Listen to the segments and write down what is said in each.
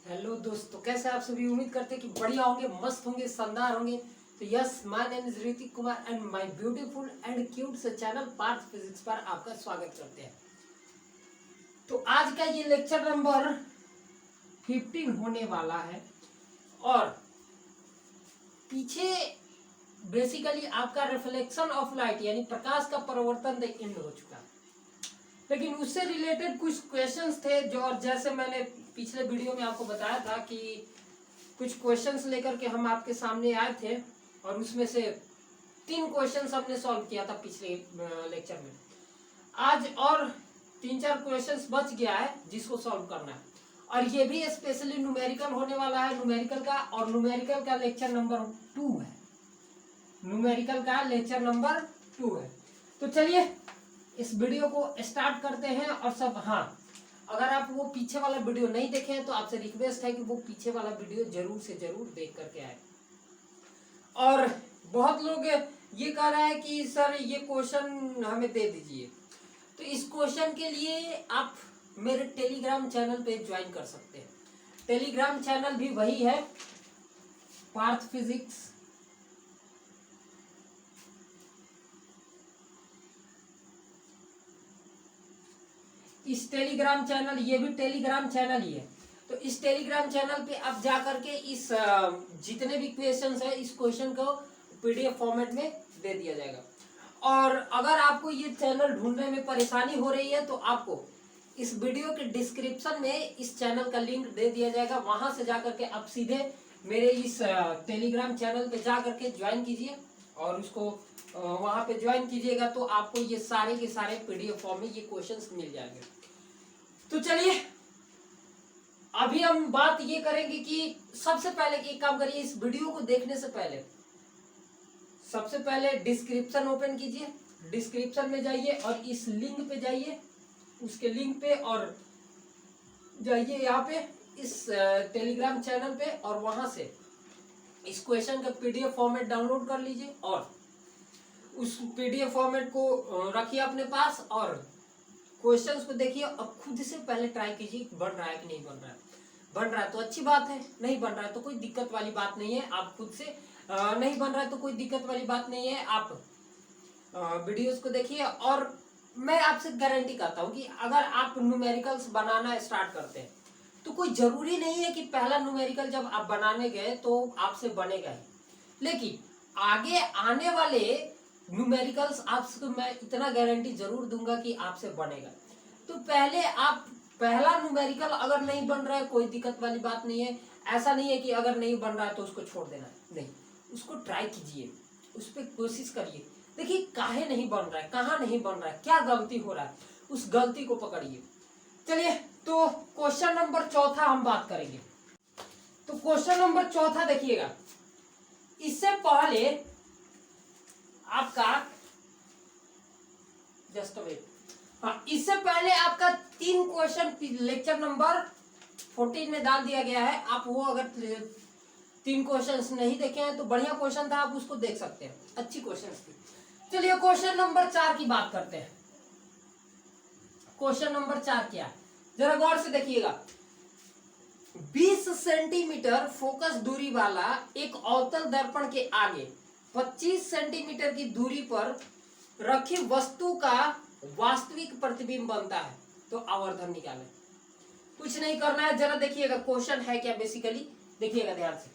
Hello दोस्तों, कैसे आप सभी। उम्मीद करते हैं कि बढ़िया होंगे, मस्त होंगे, शानदार होंगे। तो yes, my name is Hrithik Kumar and my beautiful and cute से चैनल पार्थ फिजिक्स पर आपका स्वागत करते हैं। तो आज का ये लेक्चर नंबर 15 होने वाला है और पीछे बेसिकली आपका रिफ्लेक्शन ऑफ लाइट यानी प्रकाश का परावर्तन एंड हो चुका है, लेकिन उससे रिलेटेड कुछ क्वेश्चंस थे जो, और जैसे मैंने पिछले वीडियो में आपको बताया था कि कुछ क्वेश्चंस लेकर के हम आपके सामने आए थे और उसमें से 3 क्वेश्चंस हमने सॉल्व किया था पिछले लेक्चर में। आज और 3-4 क्वेश्चंस बच गया है जिसको सॉल्व करना है, और ये भी स्पेशली न्यूमेरिकल होने वाला है, न्यूमेरिकल का। और न्यूमेरिकल का लेक्चर नंबर 2 है, न्यूमेरिकल का लेक्चर नंबर 2 है। तो चलिए इस वीडियो को स्टार्ट करते हैं। और सब, हाँ, अगर आप वो पीछे वाला वीडियो नहीं देखे हैं तो आपसे रिक्वेस्ट है कि वो पीछे वाला वीडियो जरूर से जरूर देख करके आए। और बहुत लोग ये कह रहे हैं कि सर ये क्वेश्चन हमें दे दीजिए, तो इस क्वेश्चन के लिए आप मेरे टेलीग्राम चैनल पे ज्वाइन कर सकते हैं। टेलीग्राम चैनल भी वही है, पार्थ फिजिक्स। इस टेलीग्राम चैनल, ये भी टेलीग्राम चैनल ही है, तो इस टेलीग्राम चैनल पे आप जा करके इस जितने भी क्वेश्चंस है इस क्वेश्चन को पीडीएफ फॉर्मेट में दे दिया जाएगा। और अगर आपको ये चैनल ढूंढने में परेशानी हो रही है तो आपको इस वीडियो के डिस्क्रिप्शन में इस चैनल का लिंक दे दिया जाएगा, वहां से जाकर के आप सीधे मेरे इस टेलीग्राम चैनल पे जा करके ज्वाइन कीजिए और उसको वहां पे ज्वाइन कीजिएगा तो आपको ये सारे के सारे पीडीएफ फॉर्म में ये क्वेश्चंस मिल जाएंगे। तो चलिए अभी हम बात ये करेंगे कि सबसे पहले एक काम करिए, इस वीडियो को देखने से पहले सबसे पहले डिस्क्रिप्शन ओपन कीजिए, डिस्क्रिप्शन में जाइए और इस लिंक पे जाइए, उसके लिंक पे, और जाइए यहाँ पे इस टेलीग्राम चैनल पे और वहां से इस क्वेश्चन का पीडीएफ फॉर्मेट डाउनलोड कर लीजिए और उस पीडीएफ फॉर्मेट को रखिए अपने पास और क्वेश्चंस को देखिए और खुद से पहले ट्राई कीजिए बन रहा है कि नहीं बन रहा है। बन रहा है तो अच्छी बात है, नहीं बन रहा है तो कोई दिक्कत वाली बात नहीं है। आप खुद से नहीं बन रहा है तो कोई दिक्कत वाली बात नहीं है, आप वीडियोस को देखिए। और मैं आपसे गारंटी करता हूँ कि अगर आप न्यूमेरिकल्स बनाना स्टार्ट करते हैं तो कोई जरूरी नहीं है कि पहला न्यूमेरिकल जब आप बनाने गए तो आपसे बनेगा ही, लेकिन आगे आने वाले न्यूमेरिकल्स आपसे मैं इतना गारंटी जरूर दूंगा कि आपसे बनेगा। तो पहले आप पहला न्यूमेरिकल अगर नहीं बन रहा है कोई दिक्कत वाली बात नहीं है। ऐसा नहीं है कि अगर नहीं बन रहा है तो उसको छोड़ देना है, नहीं, उसको ट्राई कीजिए, उस पर कोशिश करिए, देखिए काहे नहीं बन रहा है, कहाँ नहीं बन रहा है, क्या गलती हो रहा है, उस गलती को पकड़िए। चलिए तो क्वेश्चन नंबर 4 हम बात करेंगे। तो क्वेश्चन नंबर 4 देखिएगा। इससे पहले आपका जस्ट वेट, हाँ, इससे पहले आपका 3 क्वेश्चन लेक्चर नंबर 14 में डाल दिया गया है। आप वो अगर 3 क्वेश्चंस नहीं देखे हैं तो बढ़िया क्वेश्चन था, आप उसको देख सकते हैं, अच्छी क्वेश्चंस थी। चलिए क्वेश्चन नंबर 4 की बात करते हैं। क्वेश्चन नंबर 4 क्या है, जरा गौर से देखिएगा। 20 सेंटीमीटर फोकस दूरी वाला एक अवतल दर्पण के आगे 25 सेंटीमीटर की दूरी पर रखी वस्तु का वास्तविक प्रतिबिंब बनता है, तो आवर्धन निकालें। कुछ नहीं करना है, जरा देखिएगा क्वेश्चन है क्या। बेसिकली देखिएगा ध्यान से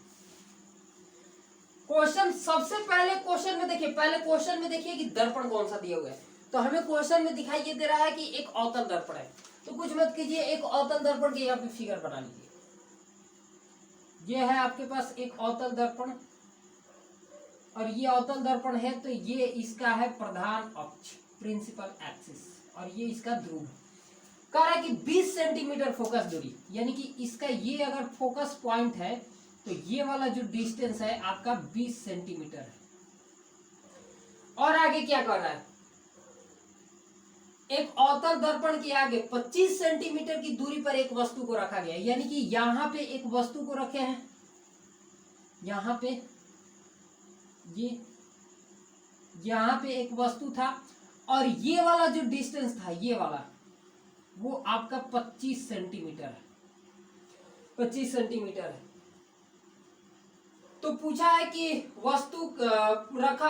क्वेश्चन। सबसे पहले क्वेश्चन में देखिए, पहले क्वेश्चन में देखिए कि दर्पण कौन सा दिया हुआ है। तो हमें क्वेश्चन में दिखाई दे रहा है कि एक अवतल दर्पण है, तो कुछ मत कीजिए, एक अवतल दर्पण के यहाँ पे फिगर बना लीजिए। ये है आपके पास एक अवतल दर्पण और ये अवतल दर्पण है, तो ये इसका है प्रधान अक्ष, प्रिंसिपल एक्सिस, और ये इसका ध्रुव है। कह रहा है कि 20 सेंटीमीटर फोकस दूरी, यानी कि इसका ये अगर फोकस पॉइंट है तो ये वाला जो डिस्टेंस है आपका 20 सेंटीमीटर है। और आगे क्या कर रहा है, एक अवतल दर्पण के आगे 25 सेंटीमीटर की दूरी पर एक वस्तु को रखा गया, यानी कि यहां पे एक वस्तु को रखे हैं, यहां पे ये यहां पे एक वस्तु था और ये वाला जो डिस्टेंस था ये वाला वो आपका 25 सेंटीमीटर है। 25 सेंटीमीटर है। तो पूछा है कि वस्तु रखा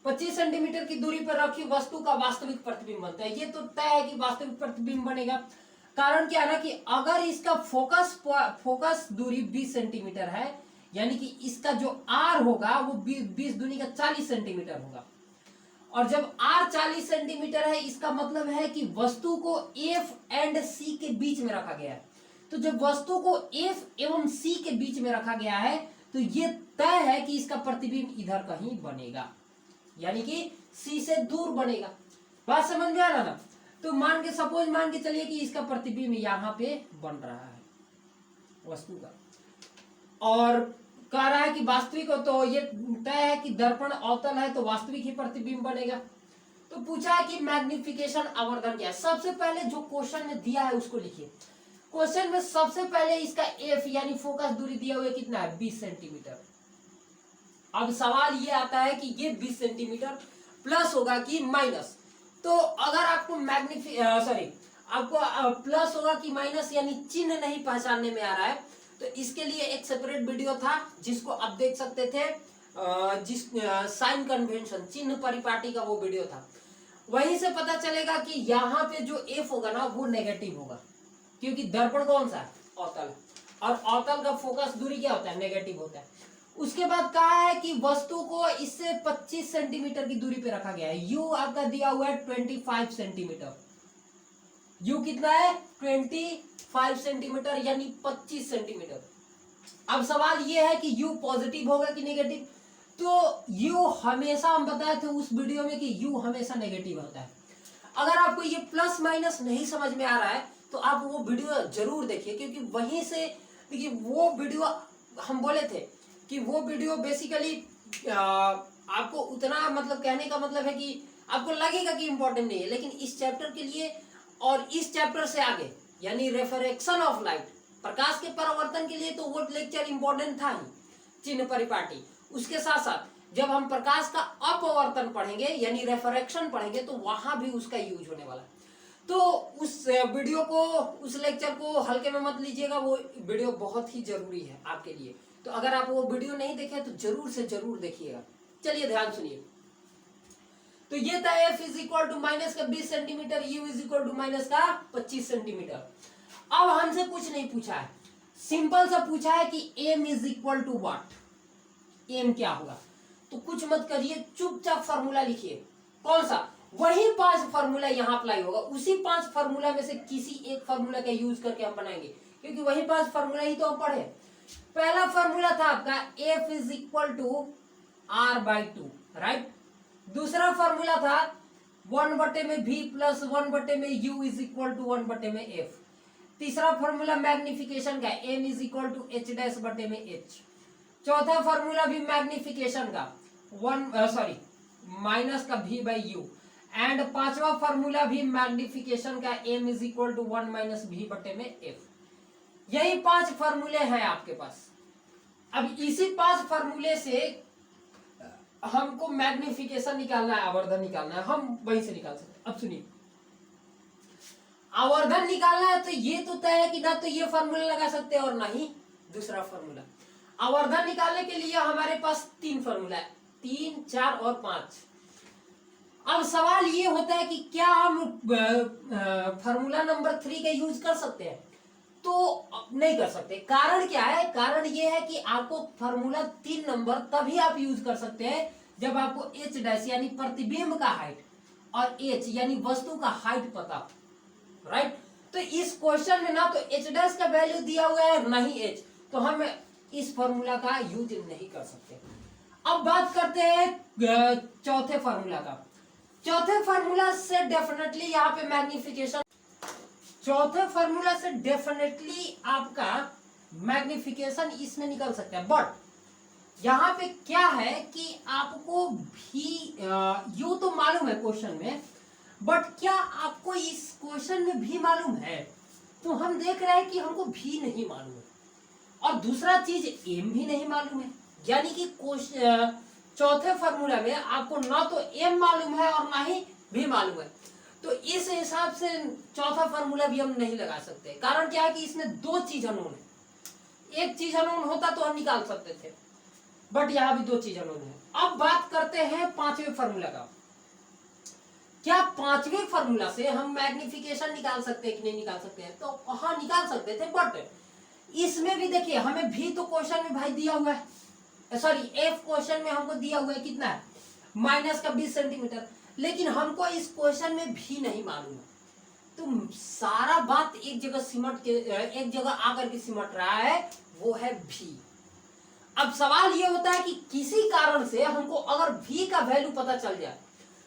25 सेंटीमीटर की दूरी पर रखी वस्तु का वास्तविक प्रतिबिंब बनता है। ये तो तय है कि वास्तविक प्रतिबिंब बनेगा। कारण क्या है ना कि अगर इसका फोकस दूरी 20 सेंटीमीटर है, यानी कि इसका जो आर होगा वो 20 दूनी का 40 सेंटीमीटर होगा। और जब आर 40 सेंटीमीटर है, इसका मतलब है कि वस्तु को एफ एंड सी के बीच में रखा गया है। तो जब वस्तु को एफ एवं सी के बीच में रखा गया है तो ये तय है कि इसका प्रतिबिंब इधर कहीं बनेगा, यानी कि सी से दूर बनेगा। बात समझ में आ रहा ना? तो सपोज मान के चलिए कि इसका प्रतिबिंब यहाँ पे बन रहा है वस्तु का, और कह रहा है कि वास्तविक हो, तो ये तय है कि दर्पण अवतल है तो वास्तविक ही प्रतिबिंब बनेगा। तो पूछा है कि मैग्निफिकेशन आवर्धन क्या है। सबसे पहले जो क्वेश्चन में दिया है उसको लिखिए। क्वेश्चन में सबसे पहले इसका एफ यानी फोकस दूरी दिया हुआ कितना है, 20 सेंटीमीटर। अब सवाल ये आता है कि ये 20 सेंटीमीटर प्लस होगा कि माइनस। तो अगर आपको आपको प्लस होगा कि माइनस यानी चिन्ह नहीं पहचानने में आ रहा है, तो इसके लिए एक सेपरेट वीडियो था जिसको आप देख सकते थे, साइन कन्वेंशन चिन्ह परिपाटी का वो वीडियो था। वहीं से पता चलेगा कि यहाँ पे जो एफ होगा ना वो नेगेटिव होगा, क्योंकि दर्पण कौन सा है, अवतल, और अवतल का फोकस दूरी क्या होता है, नेगेटिव होता है। उसके बाद कहा है कि वस्तु को इससे 25 सेंटीमीटर की दूरी पे रखा गया है। यू आपका दिया हुआ है 25 सेंटीमीटर। यू कितना है, 25 सेंटीमीटर यानी 25 सेंटीमीटर। अब सवाल ये है कि यू पॉजिटिव होगा कि नेगेटिव। तो यू हमेशा, हम बताए थे उस वीडियो में कि यू हमेशा नेगेटिव होता है। अगर आपको ये प्लस माइनस नहीं समझ में आ रहा है तो आप वो वीडियो जरूर देखिए, क्योंकि वहीं से, देखिए वो वीडियो हम बोले थे कि वो वीडियो बेसिकली आपको उतना, मतलब कहने का मतलब है कि आपको लगेगा कि इंपॉर्टेंट नहीं है, लेकिन इस चैप्टर के लिए और इस चैप्टर से आगे यानी रेफ्रेक्शन ऑफ लाइट, प्रकाश के परावर्तन के लिए तो वो लेक्चर इंपॉर्टेंट था ही, चिन्ह परिपाटी। उसके साथ साथ जब हम प्रकाश का अपवर्तन पढ़ेंगे यानी रेफ्रेक्शन पढ़ेंगे तो वहां भी उसका यूज होने वाला है। तो उस वीडियो को, उस लेक्चर को हल्के में मत लीजिएगा, वो वीडियो बहुत ही जरूरी है आपके लिए। तो अगर आप वो वीडियो नहीं देखे तो जरूर से जरूर देखिएगा। चलिए ध्यान सुनिए। तो ये था f is equal to minus का 20 centimetre, u is equal to minus का 25 सेंटीमीटर। अब हमसे कुछ नहीं पूछा है, सिंपल सा पूछा है कि m is equal to what, m क्या होगा। तो कुछ मत करिए, चुपचाप फॉर्मूला लिखिए। कौन सा, वही 5 फॉर्मूला यहाँ अप्लाई होगा। उसी 5 फॉर्मूला में से किसी एक फॉर्मूला का यूज करके हम बनाएंगे, क्योंकि वही 5 फॉर्मूला ही तो हम पढ़े। पहला फॉर्मूला था आपका F is equal to r/2, right. दूसरा फॉर्मूला था 1/में v प्लस 1/में u इज इक्वल टू 1/में f। तीसरा फॉर्मूला मैग्निफिकेशन का m इज इक्वल टू h'/में h। चौथा फॉर्मूला भी मैग्निफिकेशन का माइनस का v/u। एंड पांचवा फॉर्मूला भी मैग्निफिकेशन का m is equal to 1 minus v/में f। यही 5 फॉर्मूले हैं आपके पास। अब इसी 5 फॉर्मूले से हमको मैग्निफिकेशन निकालना है, आवर्धन निकालना है, हम वहीं से निकाल सकते हैं। अब सुनिए, आवर्धन निकालना है तो ये तो तय है कि ना तो ये फॉर्मूला लगा सकते हैं और ना ही दूसरा फॉर्मूला। आवर्धन निकालने के लिए हमारे पास 3 फॉर्मूला है, 3, 4 और 5। अब सवाल ये होता है कि क्या हम फॉर्मूला नंबर 3 का यूज कर सकते हैं, तो नहीं कर सकते। कारण क्या है, कारण ये है कि आपको फॉर्मूला 3 नंबर तभी आप यूज कर सकते हैं जब आपको h' यानी प्रतिबिंब का हाइट और h यानी वस्तु का हाइट पता, राइट। तो इस क्वेश्चन में ना तो h' का वैल्यू दिया हुआ है ना ही h, तो हम इस फॉर्मूला का यूज नहीं कर सकते। अब बात करते हैं चौथे फॉर्मूला का। चौथे फॉर्मूला से डेफिनेटली यहाँ पे मैग्निफिकेशन, चौथे फॉर्मूला से डेफिनेटली आपका मैग्निफिकेशन इसमें निकल सकता है। बट यहाँ पे क्या है कि आपको भी यू तो मालूम है क्वेश्चन में, बट क्या आपको इस क्वेश्चन में भी मालूम है, तो हम देख रहे हैं कि हमको भी नहीं मालूम है। और दूसरा चीज एम भी नहीं मालूम है, यानी कि चौथे फॉर्मूला में आपको ना तो एम मालूम है और ना ही भी मालूम है। तो इस हिसाब से चौथा फार्मूला भी हम नहीं लगा सकते। कारण क्या है कि इसमें दो चीज अननोन है। एक चीज अननोन होता तो हम निकाल सकते थे, बट यहां भी दो चीज अननोन है। अब बात करते हैं पांचवें फार्मूला का। क्या पांचवें फार्मूला से हम मैग्निफिकेशन निकाल सकते हैं कि नहीं निकाल सकते हैं? तो हाँ, निकाल सकते थे, बट इसमें भी देखिए हमें भी तो क्वेश्चन में भाई दिया हुआ है, सॉरी एफ क्वेश्चन में हमको दिया हुआ है कितना है, माइनस का 20 सेंटीमीटर। लेकिन हमको इस क्वेश्चन में भी नहीं मालूम है, तो सारा बात एक जगह सिमट के एक जगह आकर के सिमट रहा है, वो है भी। अब सवाल ये होता है कि किसी कारण से हमको अगर भी का वैल्यू पता चल जाए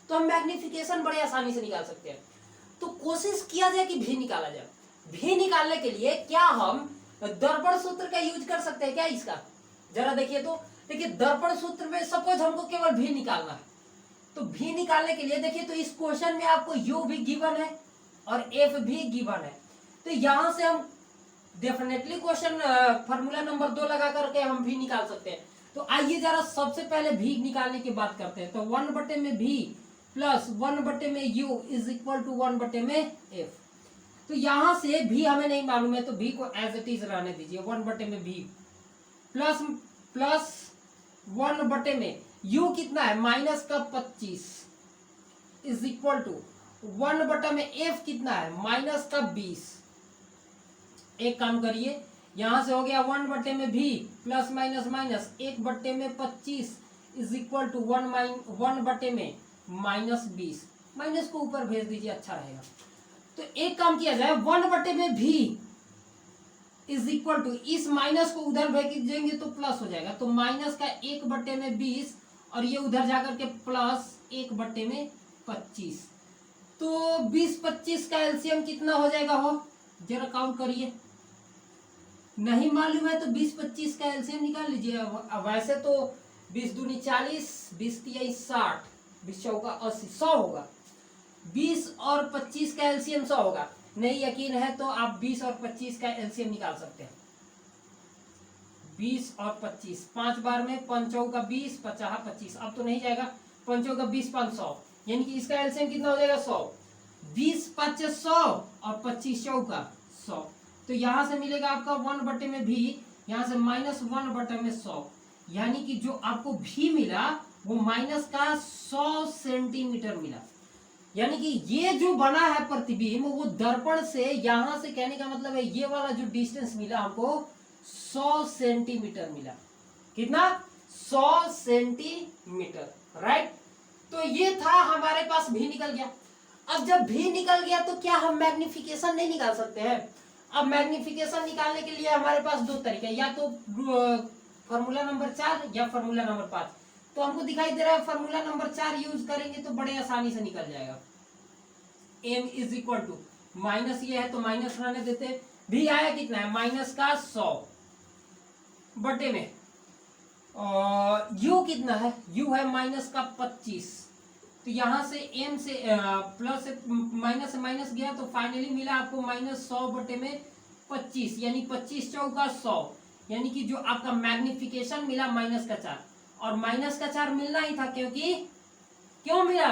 तो हम मैग्निफिकेशन बड़े आसानी से निकाल सकते हैं। तो कोशिश किया जाए कि भी निकाला जाए। भी निकालने के लिए क्या हम दर्पण सूत्र का यूज कर सकते हैं क्या इसका? जरा देखिए तो, देखिए दर्पण सूत्र में सपोज हमको केवल भी निकालना है, तो भी निकालने के लिए देखिए तो इस क्वेश्चन में आपको यू भी गिवन है और एफ भी गिवन है। तो यहां से हम डेफिनेटली क्वेश्चन फार्मूला नंबर 2 लगा करके हम भी निकाल सकते हैं। तो आइए जरा सबसे पहले भी निकालने की बात करते हैं। तो 1/में भी प्लस 1/में यू इज इक्वल टू 1/में एफ। तो यहां से भी हमें नहीं मालूम है, तो भी को एज इट इज रहने दीजिए। 1/में भी प्लस प्लस 1/में यू कितना है, माइनस का 25 इज इक्वल टू 1/में एफ कितना है, माइनस का 20। एक काम करिए, यहां से हो गया 1/में भी प्लस माइनस माइनस 1/में 25 इज इक्वल टू 1/में माइनस 20। माइनस को ऊपर भेज दीजिए, अच्छा रहेगा। तो एक काम किया जाए, 1/में भी इज इक्वल टू, इस माइनस को उधर भेज देंगे तो प्लस हो जाएगा, तो माइनस का 1/में 20 और ये उधर जाकर के प्लस 1/में 25। तो 20-25 का एलसीएम कितना हो जाएगा हो, जरा काउंट करिए। नहीं मालूम है तो 20-25 का एलसीएम निकाल लीजिए। वैसे तो 20 दूनी 40, 20 तिया 60, 20 चौका 80, 100 होगा। 20 और 25 का एलसीएम 100 होगा। नहीं यकीन है तो आप 20 और 25 का एलसीएम निकाल सकते हैं। 20 और 25 5 बार में 5 चौका 20, 50 25, अब तो नहीं जाएगा। 5 चौका 20, 500, यानी कि इसका एलसीएम कितना हो जाएगा 100। 20 5 100 और 25 चौका 100। तो यहां से मिलेगा आपका 1/में भी, यहां से माइनस 1/में 100, यानी कि जो आपको भी मिला वो माइनस का 100 सेंटीमीटर मिला। यानी कि ये जो बना है प्रतिबिंब वो दर्पण से, यहां से कहने का मतलब है ये वाला जो डिस्टेंस मिला हमको 100 सेंटीमीटर मिला। कितना? 100 सेंटीमीटर, राइट। तो ये था हमारे पास भी निकल गया। अब जब भी निकल गया तो क्या हम मैग्निफिकेशन नहीं निकाल सकते हैं? अब मैग्निफिकेशन निकालने के लिए हमारे पास दो तरीके, या तो फॉर्मूला नंबर 4 या फॉर्मूला नंबर 5। तो हमको दिखाई दे रहा है फॉर्मूला नंबर 4 यूज करेंगे तो बड़े आसानी से निकल जाएगा। m is equal to, minus ये है तो माइनस रहने देते। भी आया कितना है, माइनस का 100 बटे में u कितना है, u है माइनस का 25। तो यहां से m से प्लस से माइनस से माइनस गया तो फाइनली मिला आपको माइनस 100 बटे में 25, यानी 25 चौका 100, यानी कि जो आपका मैग्निफिकेशन मिला माइनस का 4। और माइनस का 4 मिलना ही था, क्योंकि क्यों मिला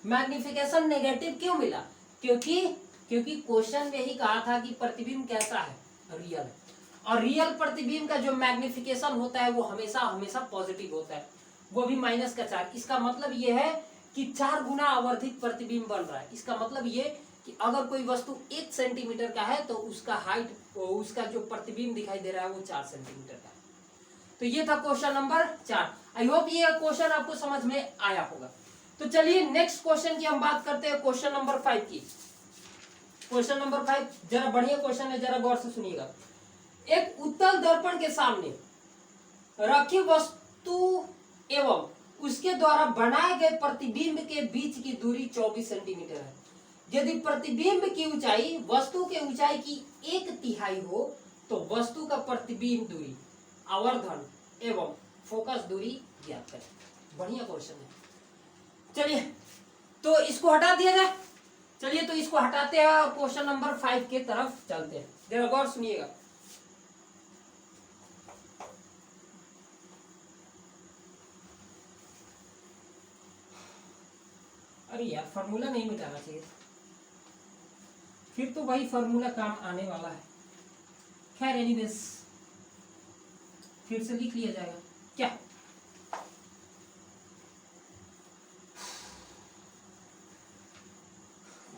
मैग्निफिकेशन नेगेटिव क्यों मिला? क्योंकि क्वेश्चन में ही कहा था कि प्रतिबिंब कैसा है, रियल है। और रियल प्रतिबिंब का जो मैग्निफिकेशन होता है वो हमेशा हमेशा पॉजिटिव होता है, वो भी माइनस का 4। इसका मतलब ये है कि 4 गुना आवर्धित प्रतिबिंब बन रहा है। इसका मतलब ये कि अगर कोई वस्तु 1 सेंटीमीटर का है तो उसका हाइट, उसका जो प्रतिबिंब दिखाई दे रहा है वो 4 सेंटीमीटर का है। तो ये था क्वेश्चन नंबर 4। आई होप ये क्वेश्चन आपको समझ में आया होगा। तो चलिए नेक्स्ट क्वेश्चन की हम बात करते हैं, क्वेश्चन नंबर 5 की। क्वेश्चन नंबर 5 जरा बढ़िया क्वेश्चन है, जरा गौर से सुनिएगा। एक उत्तल दर्पण के सामने रखी वस्तु एवं उसके द्वारा बनाए गए प्रतिबिंब के बीच की दूरी 24 सेंटीमीटर है। यदि प्रतिबिंब की ऊंचाई वस्तु के ऊंचाई की 1/3 हो तो वस्तु का प्रतिबिंब दूरी, आवर्धन एवं फोकस दूरी ज्ञात करें। बढ़िया क्वेश्चन है। चलिए तो इसको हटा दिया जाए। चलिए तो इसको हटाते हैं और क्वेश्चन नंबर 5 के तरफ चलते हैं। जरा गौर सुनिएगा। अरे यार फॉर्मूला नहीं मिटाना चाहिए। फिर तो वही फॉर्मूला काम आने वाला है। खैर एनीवेज फिर से लिख लिया जाएगा क्या।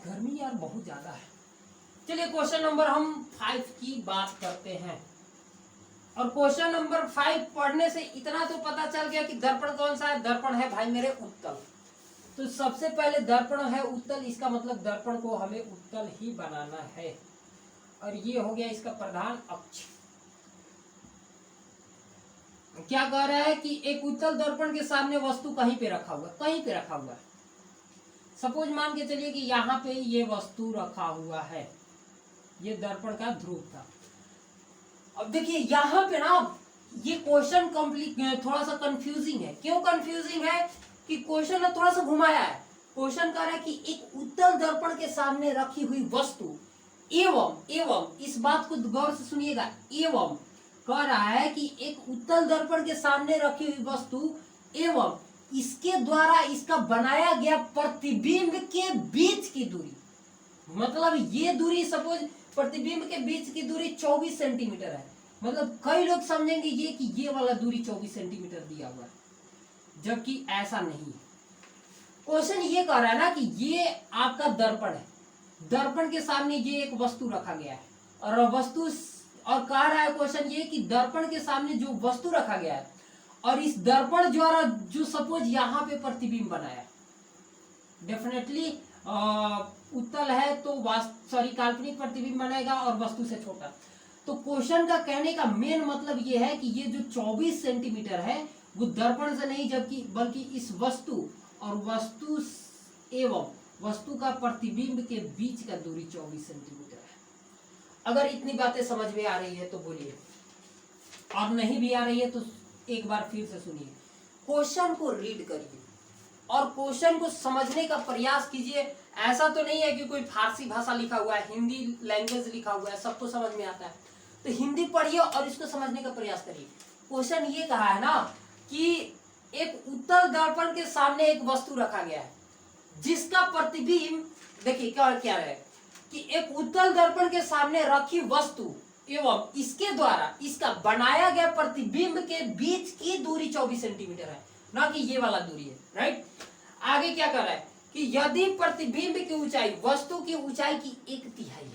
गर्मी यार बहुत ज्यादा है। चलिए क्वेश्चन नंबर हम 5 की बात करते हैं। और क्वेश्चन नंबर 5 पढ़ने से इतना तो पता चल गया कि दर्पण कौन सा है। दर्पण है भाई मेरे उत्तल। तो सबसे पहले दर्पण है उत्तल, इसका मतलब दर्पण को हमें उत्तल ही बनाना है। और ये हो गया इसका प्रधान अक्ष। क्या कह रहा है कि एक उत्तल दर्पण के सामने वस्तु कहीं पे रखा हुआ, कहीं पे रखा हुआ है। सपोज मान के चलिए कि यहाँ पे ये वस्तु रखा हुआ है, ये दर्पण का ध्रुव था। अब देखिए यहाँ पे ना ये क्वेश्चन कंप्लीट थोड़ा सा कंफ्यूजिंग है। क्यों कंफ्यूजिंग है कि क्वेश्चन ने थोड़ा सा घुमाया है। क्वेश्चन कह रहा है कि एक उत्तल दर्पण के सामने रखी हुई वस्तु एवं इस बात को गौर से सुनिएगा, एवं कह रहा है कि एक उत्तल दर्पण के सामने रखी हुई वस्तु एवं इसके द्वारा इसका बनाया गया प्रतिबिंब के बीच की दूरी, मतलब ये दूरी सपोज प्रतिबिंब के बीच की दूरी 24 सेंटीमीटर है। मतलब कई लोग समझेंगे ये कि ये वाला दूरी 24 सेंटीमीटर दिया हुआ है, जबकि ऐसा नहीं है। क्वेश्चन ये कह रहा है ना कि ये आपका दर्पण है, दर्पण के सामने ये एक वस्तु रखा गया है और वस्तु और कह रहा है क्वेश्चन ये कि दर्पण के सामने जो वस्तु रखा गया है और इस दर्पण द्वारा जो सपोज यहाँ पे प्रतिबिंब बनाया, डेफिनेटली उत्तल है तो काल्पनिक प्रतिबिंब बनाएगा और वस्तु से छोटा। तो क्वेश्चन का कहने का मेन मतलब ये है कि ये जो 24 सेंटीमीटर है वो दर्पण से नहीं बल्कि इस वस्तु और वस्तु एवं वस्तु का प्रतिबिंब के बीच का दूरी 24 सेंटीमीटर है। अगर इतनी बातें समझ में आ रही है तो बोलिए, और नहीं भी आ रही है तो एक बार फिर से सुनिए, क्वेश्चन को रीड करिए और क्वेश्चन को समझने का प्रयास कीजिए। ऐसा तो नहीं है कि कोई फारसी भाषा लिखा हुआ है, हिंदी लैंग्वेज लिखा हुआ है, सबको समझ में आता है तो हिंदी पढ़िए और इसको समझने का प्रयास करिए। क्वेश्चन ये कहा है ना कि एक उत्तल दर्पण के सामने एक वस्तु रखा गया है जिसका प्रतिबिंब, देखिए क्या है कि एक उत्तल दर्पण के सामने रखी वस्तु एवं इसके द्वारा इसका बनाया गया प्रतिबिंब के बीच की दूरी 24 सेंटीमीटर है, ना कि ये वाला दूरी है। राइट, आगे क्या कर रहा है कि यदि प्रतिबिंब की ऊंचाई वस्तु की ऊंचाई की 1/3 है,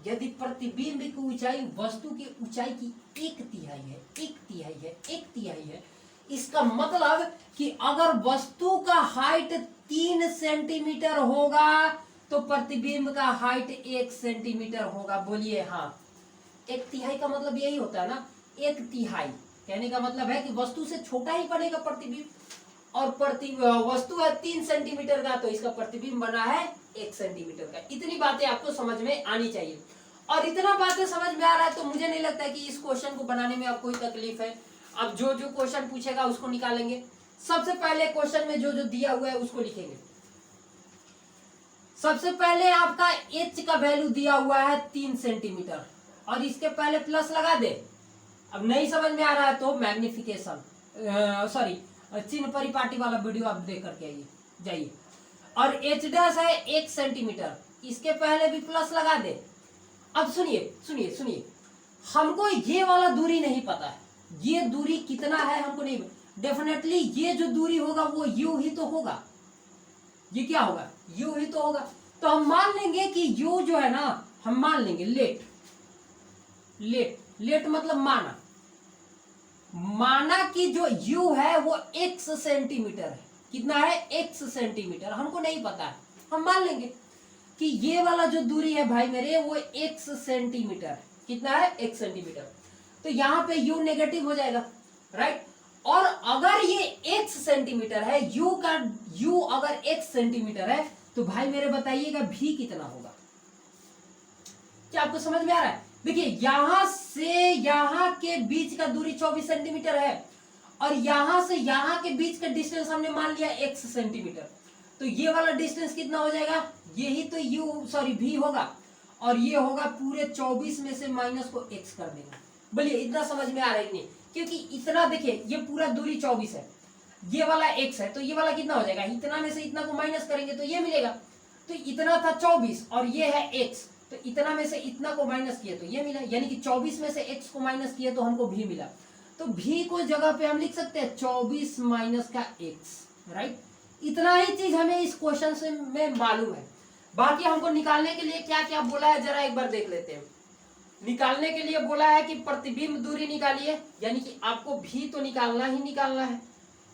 यदि प्रतिबिंब की ऊंचाई वस्तु की ऊंचाई की 1/3 है, इसका मतलब कि अगर वस्तु का हाइट 3 सेंटीमीटर होगा तो प्रतिबिंब का हाइट 1 सेंटीमीटर होगा। बोलिए हाँ, 1/3 का मतलब यही होता है ना, 1/3 कहने का मतलब है कि वस्तु से छोटा ही बनेगा प्रतिबिंब, और वस्तु है 3 सेंटीमीटर का तो इसका प्रतिबिंब बना है 1 सेंटीमीटर का। इतनी बातें आपको समझ में आनी चाहिए, और इतना बातें समझ में आ रहा है तो मुझे नहीं लगता है कि इस क्वेश्चन को बनाने में अब कोई तकलीफ है। अब जो क्वेश्चन पूछेगा उसको निकालेंगे। सबसे पहले क्वेश्चन में जो दिया हुआ है उसको लिखेंगे। सबसे पहले आपका एच का वैल्यू दिया हुआ है 3 सेंटीमीटर और इसके पहले प्लस लगा दे। अब नहीं समझ में आ रहा है तो मैग्निफिकेशन चिन्ह परिपाटी वाला वीडियो आप देख करके जाइए। और एच डैश है 1 सेंटीमीटर, इसके पहले भी प्लस लगा दे। अब सुनिए, हमको ये वाला दूरी नहीं पता है, ये दूरी कितना है हमको नहीं। डेफिनेटली ये जो दूरी होगा वो यू ही तो होगा। ये क्या होगा? यू ही तो होगा। तो हम मान लेंगे कि यू जो है ना, हम मान लेंगे लेट मतलब माना कि जो u है वो x सेंटीमीटर है। कितना है? x centimetre. हमको नहीं पता है, हम मान लेंगे कि ये वाला जो दूरी है भाई मेरे वो x सेंटीमीटर। कितना है? x centimetre. तो यहाँ पे u नेगेटिव हो जाएगा, राइट। और अगर ये x सेंटीमीटर है, u अगर x सेंटीमीटर है तो भाई मेरे बताइएगा v कितना होगा? क्या आपको समझ में आ रहा है? देखिए यहां से यहां के बीच का दूरी 24 सेंटीमीटर है और यहां से यहां के बीच का डिस्टेंस हमने मान लिया x सेंटीमीटर। तो ये वाला डिस्टेंस कितना हो जाएगा? यही तो v होगा और ये होगा पूरे 24 में से माइनस को x कर देगा। बोलिए इतना समझ में आ रहा है नहीं? क्योंकि इतना देखिए ये पूरा दूरी 24 है, ये वाला x है तो ये वाला कितना हो जाएगा? इतना में से इतना को माइनस करेंगे तो ये मिलेगा। तो इतना था 24 और ये है x, तो इतना में से इतना को माइनस किए तो ये मिला, यानी कि 24 में से x को माइनस किए तो हमको v मिला। तो v को जगह पे हम लिख सकते हैं 24 माइनस का x, राइट। इतना ही चीज हमें इस क्वेश्चन से में मालूम है। बाकी हमको निकालने के लिए क्या क्या बोला है जरा एक बार देख लेते हैं। निकालने के लिए बोला है कि प्रतिबिंब दूरी निकालिए, यानी कि आपको भी तो निकालना ही निकालना है।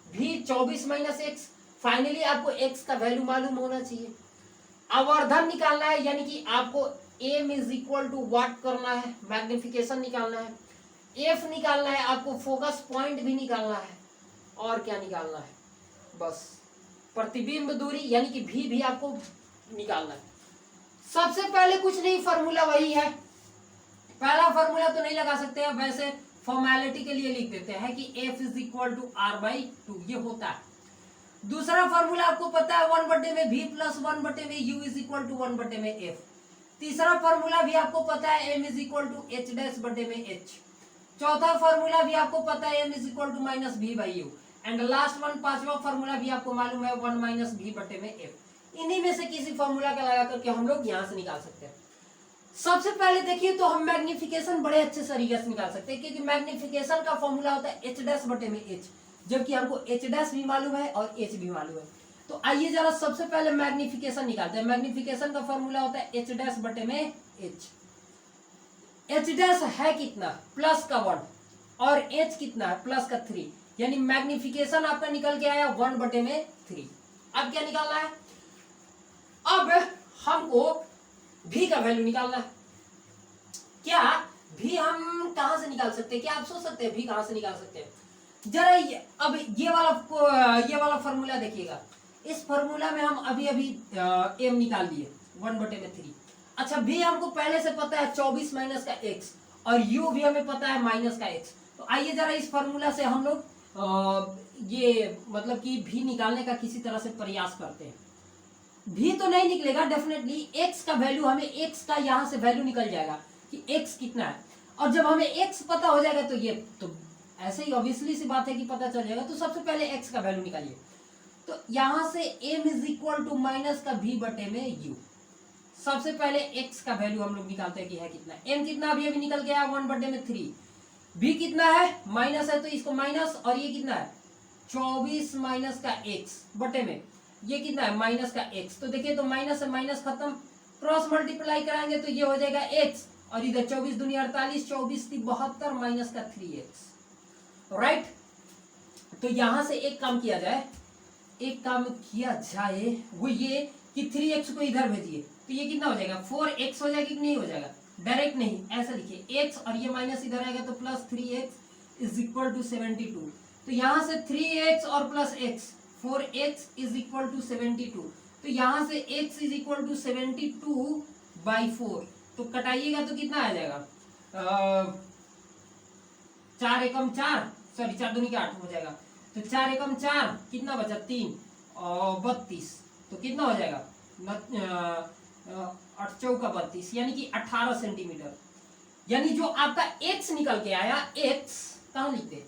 भी 24 माइनस एक्स, फाइनली आपको एक्स का वैल्यू मालूम होना चाहिए। आवर्धन निकालना है, यानी कि आपको m is equal to what करना है, मैग्निफिकेशन निकालना है। एफ निकालना है, आपको फोकस पॉइंट भी निकालना है। और क्या निकालना है, बस प्रतिबिंब दूरी यानी कि भी आपको निकालना है। सबसे पहले कुछ नहीं, फॉर्मूला वही है। पहला फॉर्मूला तो नहीं लगा सकते हैं, वैसे फॉर्मेलिटी के लिए लिख देते हैं कि F is equal to R/2, ये होता है। दूसरा फॉर्मूला आपको पता है 1/में V प्लस 1/में U इज इक्वल टू 1/में F। तीसरा फॉर्मूला भी आपको पता है M इज इक्वल टू H'/में H। चौथा फॉर्मूला भी आपको पता है M is equal to minus V/U। And last one, पांचवा फॉर्मूला भी आपको मालूम है 1 माइनस V/में F। इन्हीं में से किसी फॉर्मूला का लगा करके हम लोग यहां से निकाल सकते हैं। सबसे पहले देखिए तो हम मैग्निफिकेशन बड़े अच्छे तरीके से निकाल सकते हैं, क्योंकि मैग्निफिकेशन का फॉर्मूला होता है H'/H, जबकि हमको H' भी मालूम है और H भी मालूम है। तो आइए जरा सबसे पहले मैग्निफिकेशन निकालते हैं। मैग्निफिकेशन का फॉर्मूला होता है H'/H। H' है कितना, प्लस का 1, और H कितना है, प्लस का 3, यानी मैग्निफिकेशन आपका निकल के आया 1/3। अब क्या निकालना है, अब हमको भी का वैल्यू निकालना है। क्या भी हम कहां से निकाल सकते हैं, क्या आप सोच सकते हैं भी कहां से निकाल सकते हैं? जरा अब ये वाला फॉर्मूला देखिएगा। इस फॉर्मूला में हम अभी एम निकाल लिए 1/3। अच्छा, भी हमको पहले से पता है 24 माइनस का एक्स, और यू भी हमें पता है माइनस का एक्स। तो आइए जरा इस फॉर्मूला से हम लोग ये मतलब कि भी निकालने का किसी तरह से प्रयास करते हैं। भी तो नहीं निकलेगा डेफिनेटली, एक्स का वैल्यू, हमें एक्स का यहां से वैल्यू निकल जाएगा कि एक्स कितना है। और जब हमें एक्स पता हो जाएगा तो ये तो ऐसे ही ऑब्वियसली सी बात है कि पता चल जाएगा। तो सबसे पहले एक्स का वैल्यू निकालिए। तो यहां से m is equal to minus का V/में यू। सबसे पहले एक्स का वैल्यू हम लोग निकालते हैं कि है कितना। एम कितना अभी निकल गया 1/3। बी कितना है, माइनस है तो इसको माइनस, और ये कितना है 24 माइनस का एक्स बटे में ये कितना है माइनस का एक्स। तो देखिए तो माइनस से माइनस खत्म, क्रॉस मल्टीप्लाई कराएंगे तो ये हो जाएगा एक्स, और इधर 24 दूनी 48, 24 की 72 माइनस का 3x, राइट। तो यहां से एक काम किया जाए, वो ये कि 3x को इधर भेजिए तो ये कितना हो जाएगा 4x हो जाएगा कि नहीं हो जाएगा, डायरेक्ट नहीं, ऐसा लिखिए x और ये माइनस इधर आएगा तो plus 3x is equal to 72। तो यहां से 3x और plus x 4x is equal to 72। तो यहां से x इज इक्वल टू 72/4। तो कटाइएगा तो कितना आ जाएगा 4 एकम 4, सॉरी 4 दूनी 8 हो जाएगा। तो 4 एकम 4 कितना बचा 3 और 32। तो कितना हो जाएगा 8 चौका 32, यानी कि 18 सेंटीमीटर। यानी जो आपका x निकल के आया, x कहां लिखते,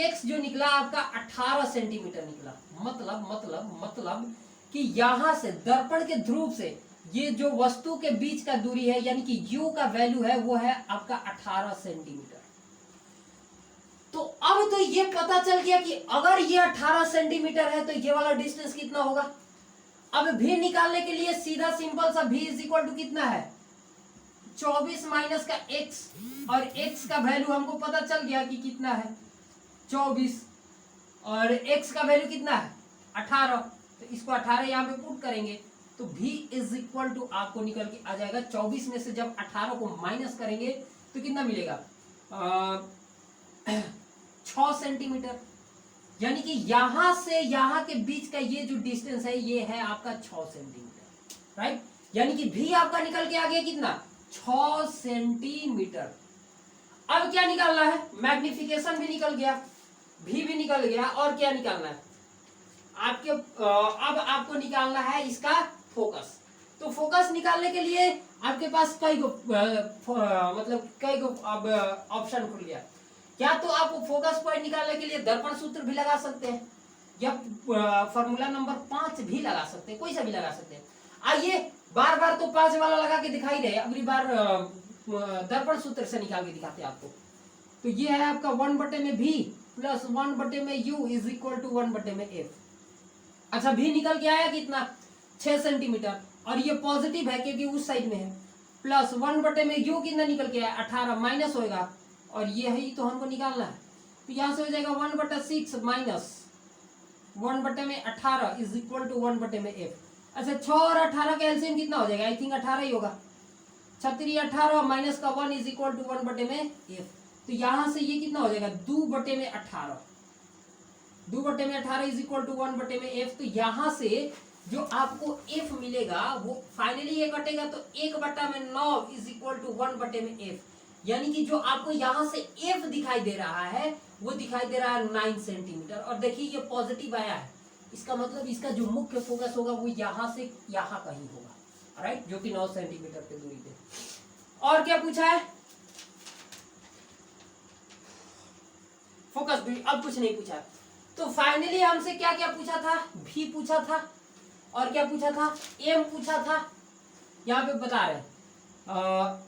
x जो निकला आपका 18 सेंटीमीटर निकला। मतलब कि यहां से दर्पण के ध्रुव से ये जो वस्तु के बीच का दूरी है, यानी कि u का वैल्यू है वो है आपका 18 सेंटीमीटर। तो अब तो ये पता चल गया कि अगर ये 18 सेंटीमीटर है तो ये वाला डिस्टेंस कितना होगा। अब भी निकालने के लिए सीधा सिंपल सा भी इज इक्वल टू कितना है 24 माइनस का x, और x का वैल्यू हमको पता चल गया कि कितना है 24, और x का वैल्यू कितना है 18। तो इसको 18 यहाँ पे पुट करेंगे तो v इज इक्वल टू आपको निकल के आ जाएगा 24 में से जब 18 को माइनस करेंगे तो कितना मिलेगा 6 सेंटीमीटर। यानी कि यहां से यहां के बीच का ये जो डिस्टेंस है ये है आपका 6 सेंटीमीटर, राइट। यानी कि भी आपका निकल के आ गया कितना 6 सेंटीमीटर। अब क्या निकालना है, मैग्निफिकेशन भी निकल गया, भी निकल गया, और क्या निकालना है आपके अब आपको निकालना है इसका फोकस। तो फोकस निकालने के लिए आपके पास कई गो अब ऑप्शन खुल गया। या तो आप फोकस पॉइंट निकालने के लिए दर्पण सूत्र भी लगा सकते हैं, या फॉर्मूला नंबर 5 भी लगा सकते हैं, कोई सा भी लगा सकते हैं। आइए बार बार तो 5 वाला लगा के दिखाई रहे, अगली बार दर्पण सूत्र से निकाल के दिखाते हैं आपको। तो ये है आपका 1/v plus 1/u is equal to 1/f। अच्छा भी निकल के आया कितना 6 सेंटीमीटर, और ये पॉजिटिव है क्योंकि उस साइड में है, प्लस 1/u कितना निकल के आया 18 माइनस होगा, और ये ही तो हमको निकालना है। तो यहां से हो जाएगा 1/6 minus 1/18 is equal to 1/f। अच्छा 6 और 18 का एलसीएम कितना हो जाएगा, आई थिंक 18 ही होगा। 6 18 माइनस का 1 इज इक्वल टू 1/f। तो यहां से ये कितना हो जाएगा 2/18, 2/18 इज इक्वल टू 1/f। तो यहां से जो आपको f मिलेगा वो फाइनली ये कटेगा तो 1/9 इज इक्वल टू 1/f, यानी कि जो आपको यहां से f दिखाई दे रहा है वो दिखाई दे रहा है 9 सेंटीमीटर। और देखिए ये पॉजिटिव आया है, इसका मतलब इसका जो मुख्य फोकस होगा वो यहां से यहां कहीं होगा, राइट, जो कि 9 सेंटीमीटर की दूरी पे। और क्या पूछा है, फोकस दूरी, अब कुछ नहीं पूछा। तो फाइनली हमसे क्या क्या पूछा था, भी पूछा था, और क्या पूछा था, एम पूछा था। यहाँ पे बता रहे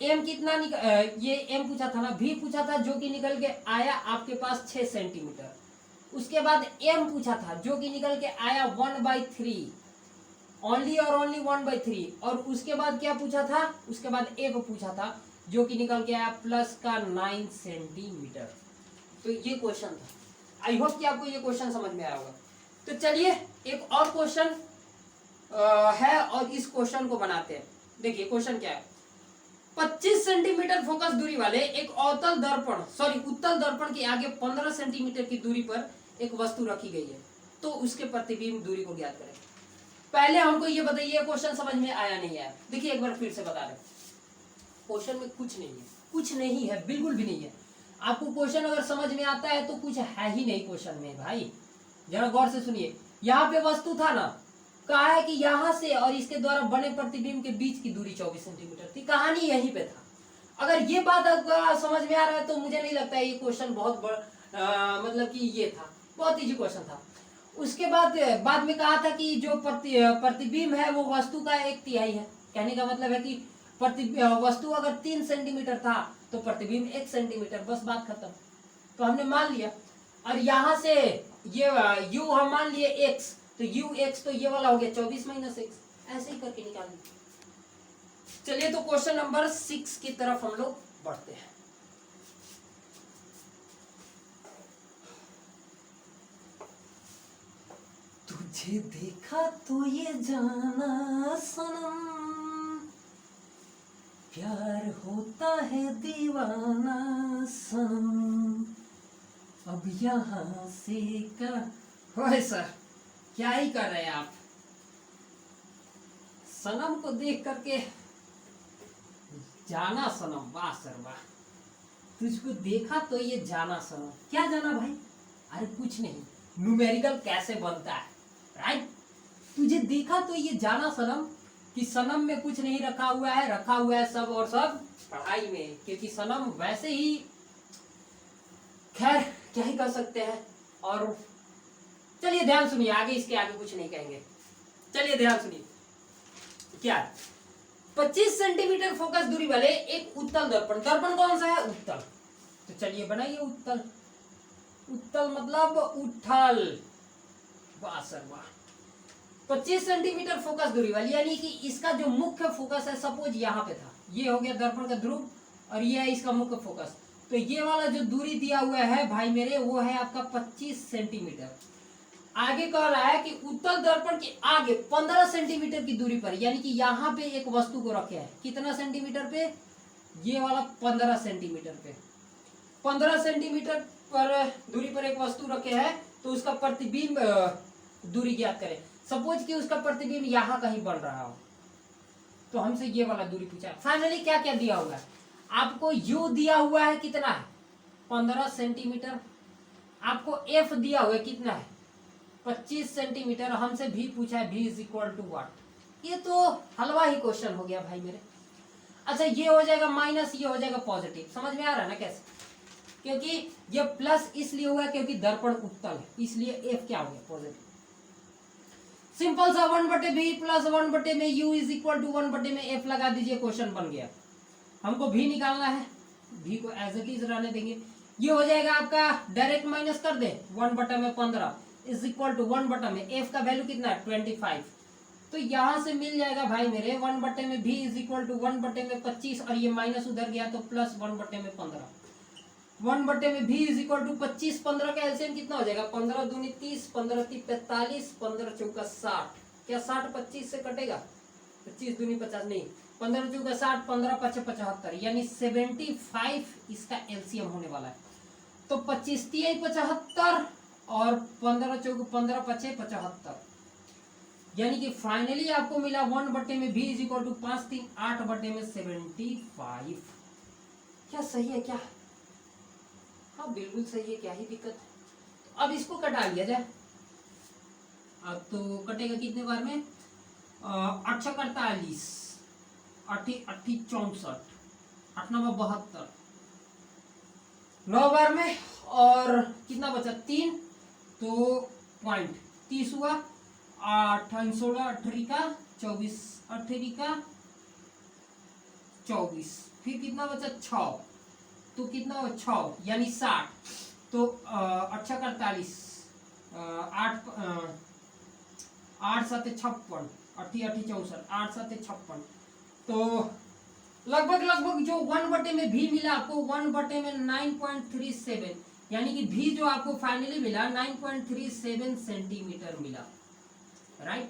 एम कितना ये एम पूछा था ना, भी पूछा था जो कि निकल के आया आपके पास 6 सेंटीमीटर। उसके बाद एम पूछा था जो कि निकल के आया 1/3, ओनली और ओनली 1/3। और उसके बाद क्या पूछा था, उसके बाद एफ पूछा था जो कि निकल के आया प्लस का 9 सेंटीमीटर। तो ये क्वेश्चन था। आई होप कि आपको ये क्वेश्चन समझ में आया होगा। तो चलिए एक और क्वेश्चन है और इस क्वेश्चन को बनाते हैं। देखिए क्वेश्चन क्या है, 25 सेंटीमीटर फोकस दूरी वाले एक उत्तल दर्पण के आगे 15 सेंटीमीटर की दूरी पर एक वस्तु रखी गई है, तो उसके प्रतिबिंब दूरी को ज्ञात करें। पहले हमको ये बताइए क्वेश्चन समझ में आया नहीं आया। देखिए एक बार फिर से बता रहे, क्वेश्चन में कुछ नहीं है, कुछ नहीं है, बिल्कुल भी नहीं है। आपको क्वेश्चन अगर समझ में आता है तो कुछ है ही नहीं क्वेश्चन में भाई, जरा गौर से सुनिए। यहाँ पे वस्तु था ना, कहा है कि यहाँ से और इसके द्वारा बने प्रतिबिंब के बीच की दूरी 24 सेंटीमीटर थी, कहानी यहीं पे था। अगर ये बात आपको समझ में आ रहा है तो मुझे नहीं लगता है ये क्वेश्चन बहुत मतलब कि ये था, बहुत इजी क्वेश्चन था। उसके बाद में कहा था कि जो प्रतिबिंब है वो वस्तु का 1/3 है। कहने का मतलब है कि वस्तु अगर 3 सेंटीमीटर था तो प्रतिबिंब 1 सेंटीमीटर, बस बात खत्म। तो हमने मान लिया, और यहाँ से ये u हम मान लिए x, तो ux तो ये वाला हो गया 24 माइनस x, ऐसे ही करके निकाल लीजिए। चलिए तो क्वेश्चन नंबर 6 की तरफ हम लोग बढ़ते हैं। तुझे देखा तो ये जाना सनम, प्यार होता है दीवाना सनम, अब यहाँ से का ओए सर क्या ही कर रहे हैं आप, सनम को देख करके जाना सनम, वाह सर वाह, तुझको देखा तो ये जाना सनम, क्या जाना भाई, अरे कुछ नहीं, न्यूमेरिकल कैसे बनता है, राइट। तुझे देखा तो ये जाना सनम, कि सनम में कुछ नहीं रखा हुआ है, रखा हुआ है सब और सब पढ़ाई में, क्योंकि सनम वैसे ही खैर क्या ही कर सकते हैं। और चलिए ध्यान सुनिए, आगे इसके आगे कुछ नहीं कहेंगे, चलिए ध्यान सुनिए क्या 25 सेंटीमीटर फोकस दूरी वाले एक उत्तल दर्पण, दर्पण कौन सा है, उत्तल, तो चलिए बनाइए उत्तल, उत्तल मतलब उठल, वाह सर वाह। 25 सेंटीमीटर फोकस दूरी वाली, यानी कि इसका जो मुख्य फोकस है, सपोज यहाँ पे था, ये हो गया दर्पण का ध्रुव और ये है इसका मुख्य फोकस, तो ये वाला जो दूरी दिया हुआ है भाई मेरे वो है आपका 25 सेंटीमीटर। आगे कह रहा है कि उत्तल दर्पण के आगे 15 सेंटीमीटर की दूरी पर, यानी कि यहाँ पे एक वस्तु को रखे है, कितना सेंटीमीटर पे, ये वाला 15 सेंटीमीटर पे, 15 सेंटीमीटर पर दूरी पर एक वस्तु रखे है, तो उसका प्रतिबिंब दूरी ज्ञात करें। सपोज कि उसका प्रतिबिंब यहाँ कहीं बन रहा हो, तो हमसे ये वाला दूरी पूछा। फाइनली क्या क्या दिया हुआ है आपको, u दिया हुआ है कितना है 15 सेंटीमीटर, आपको f दिया हुआ है कितना है 25 सेंटीमीटर, हमसे भी पूछा है v is equal to what. ये तो हलवा ही क्वेश्चन हो गया भाई मेरे। अच्छा ये हो जाएगा माइनस, ये हो जाएगा पॉजिटिव, समझ में आ रहा है ना कैसे, क्योंकि ये प्लस इसलिए हुआ क्योंकि दर्पण उत्तल है, इसलिए f क्या हो गया पॉजिटिव। सिंपल सा 1/v प्लस 1/में u इज इक्वल टू 1/में f लगा दीजिए, क्वेश्चन बन गया। हमको v निकालना है, v को एज इट इज रहने देंगे। ये हो जाएगा आपका, डायरेक्ट माइनस कर दे, 1/15 इज इक्वल टू 1/में f का वैल्यू कितना है 25। तो यहां से मिल जाएगा भाई मेरे 1/में v इज इक्वल टू 1/में 25, और ये माइनस उधर गया तो प्लस 1/में 15। 1/में v इज इक्वल टू 25, 15 का एलसीएम कितना हो जाएगा, 15 दूनी 30, 15 × 3 = 45, 15 × 4 = 60। क्या 60 25 से कटेगा, 25 दूनी 50 नहीं, 15 × 4 = 60, 15 × 5 = 75, यानी 75 इसका एलसीएम होने वाला है। तो 25 × 3 = 75 और 15 × 4 = 15 × 5 = 75, यानी कि फाइनली आपको मिला 1/में v इज इक्वल टू 5 3 8/में 75। क्या सही है क्या? हाँ बिल्कुल सही है, क्या ही दिक्कत है। तो अब इसको कटा लिया जाए। अब तो कटेगा कितने बार में, 8 × 6 = 48, 8 × 8 = 64, 8 × 9 = 72, 9 बार में, और कितना बचा 3, तो पॉइंट 30 हुआ, 8 × 16 18 का 24, 18 का 24, फिर कितना बचा 6, तो कितना हुआ 6 यानी 60, तो 8 × 6 = 48, 8 × 7 = 56, 8 × 8 = 64, 8 × 7 = 56। तो लगभग जो 1/में भी मिला आपको, 1/में 9.37, यानी कि भी जो आपको फाइनली मिला 9.37 सेंटीमीटर मिला, राइट।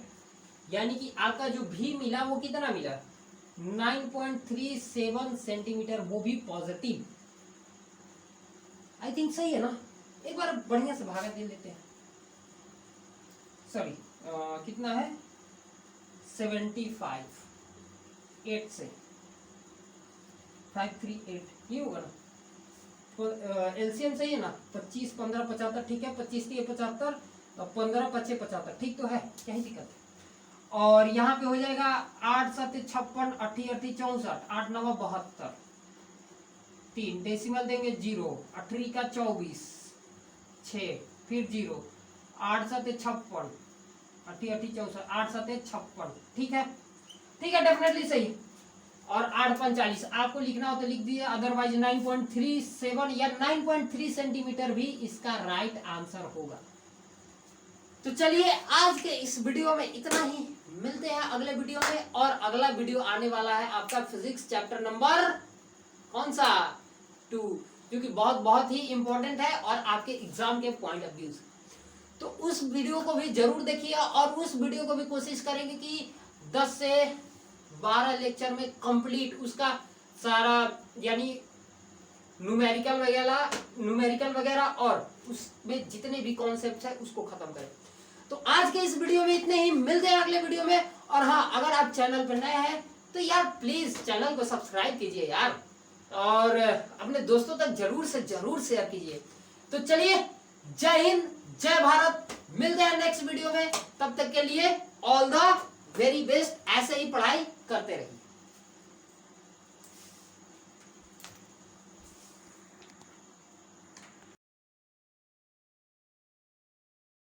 यानी कि आपका जो भी मिला वो कितना मिला, 9.37 सेंटीमीटर, वो भी पॉजिटिव। आई थिंक सही है ना। एक बार बढ़िया से भागा दे लेते हैं, सॉरी कितना है 75, 8 से 538, ये होगा ना। तो एलसीएम सही है ना, 25 15 75, ठीक है, 25 3 75 और 15 5 75, ठीक तो है, क्या ही दिक्कत है। और यहाँ पे हो जाएगा 8 7 56, 8 8 64, 8 9 72, 3 डेसिमल देंगे 0, 8 का 24, 6 फिर 0, 8 7 56, 8 8 64, 8 7 56, ठीक है डेफिनेटली सही। और 8 45 आपको लिखना हो तो लिख दीजिए, अदरवाइज 9.37 या 9.3 सेंटीमीटर भी इसका राइट आंसर होगा। तो चलिए आज के इस वीडियो में इतना ही, मिलते हैं अगले वीडियो में। और अगला वीडियो आने वाला है आपका फिजिक्स चैप्टर नंबर कौन सा 2, जो कि बहुत ही इंपॉर्टेंट है और आपके एग्जाम के पॉइंट ऑफ व्यू से। तो उस वीडियो को भी जरूर देखिए, और उस वीडियो को भी कोशिश करेंगे कि 10 से 12 लेक्चर में कंप्लीट उसका सारा, यानी न्यूमेरिकल वगैरह और उसमें जितने भी कॉन्सेप्ट है उसको खत्म करें। तो आज के इस वीडियो में इतने ही, मिलते हैं अगले वीडियो में। और हाँ, अगर आप चैनल पर नए हैं तो यार प्लीज चैनल को सब्सक्राइब कीजिए यार, और अपने दोस्तों तक जरूर शेयर कीजिए। तो चलिए, जय हिंद, जय भारत, मिलते हैं नेक्स्ट वीडियो में। तब तक के लिए ऑल द वेरी बेस्ट, ऐसे ही पढ़ाई करते रहिए।